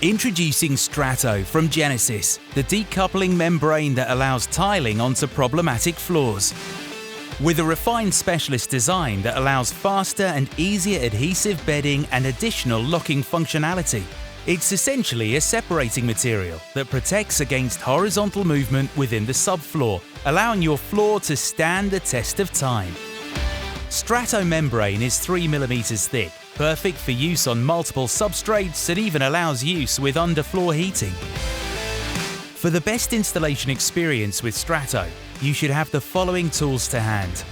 Introducing Strato from Genesis, the decoupling membrane that allows tiling onto problematic floors. With a refined specialist design that allows faster and easier adhesive bedding and additional locking functionality, it's essentially a separating material that protects against horizontal movement within the subfloor, allowing your floor to stand the test of time. Strato membrane is 3 mm thick, perfect for use on multiple substrates and even allows use with underfloor heating. For the best installation experience with Strato, you should have the following tools to hand.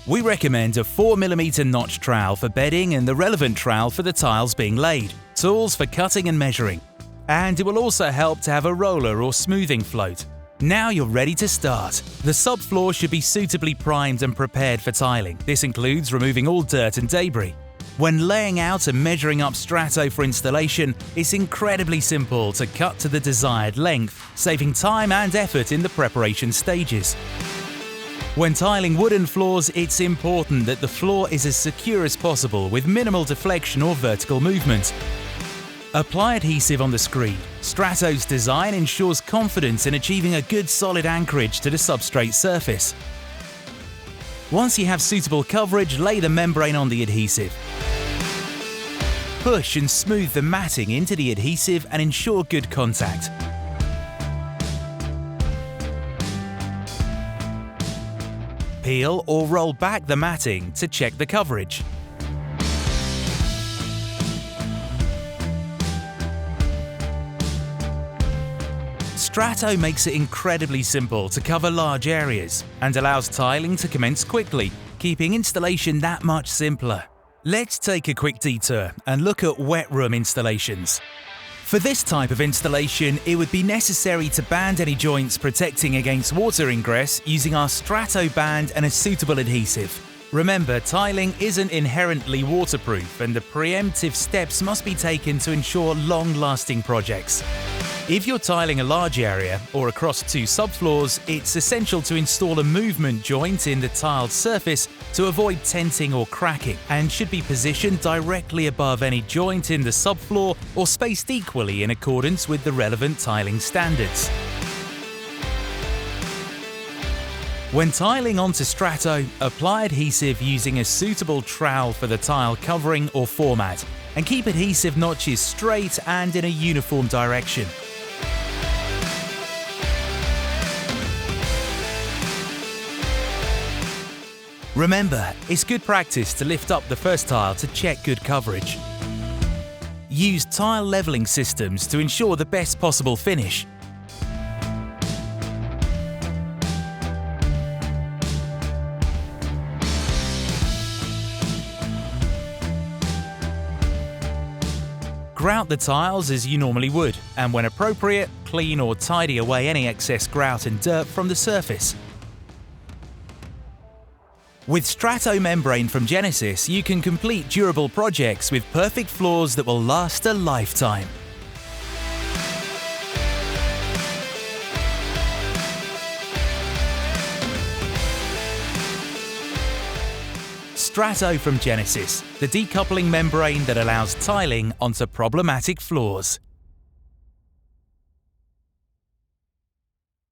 We recommend a 4 mm notch trowel for bedding and the relevant trowel for the tiles being laid, tools for cutting and measuring. And it will also help to have a roller or smoothing float. Now you're ready to start. The subfloor should be suitably primed and prepared for tiling. This includes removing all dirt and debris. When laying out and measuring up Strato for installation, it's incredibly simple to cut to the desired length, saving time and effort in the preparation stages. When tiling wooden floors, it's important that the floor is as secure as possible with minimal deflection or vertical movement. Apply adhesive on the screed. Strato's design ensures confidence in achieving a good solid anchorage to the substrate surface. Once you have suitable coverage, lay the membrane on the adhesive. Push and smooth the matting into the adhesive and ensure good contact. Peel or roll back the matting to check the coverage. Strato makes it incredibly simple to cover large areas and allows tiling to commence quickly, keeping installation that much simpler. Let's take a quick detour and look at wet room installations. For this type of installation, it would be necessary to band any joints protecting against water ingress using our Strato band and a suitable adhesive. Remember, tiling isn't inherently waterproof and the preemptive steps must be taken to ensure long-lasting projects. If you're tiling a large area or across 2 subfloors, it's essential to install a movement joint in the tiled surface to avoid tenting or cracking, and should be positioned directly above any joint in the subfloor or spaced equally in accordance with the relevant tiling standards. When tiling onto Strato, apply adhesive using a suitable trowel for the tile covering or format, and keep adhesive notches straight and in a uniform direction. Remember, it's good practice to lift up the first tile to check good coverage. Use tile leveling systems to ensure the best possible finish. Grout the tiles as you normally would, and when appropriate, clean or tidy away any excess grout and dirt from the surface. With Strato membrane from Genesis, you can complete durable projects with perfect floors that will last a lifetime. Strato from Genesis, the decoupling membrane that allows tiling onto problematic floors.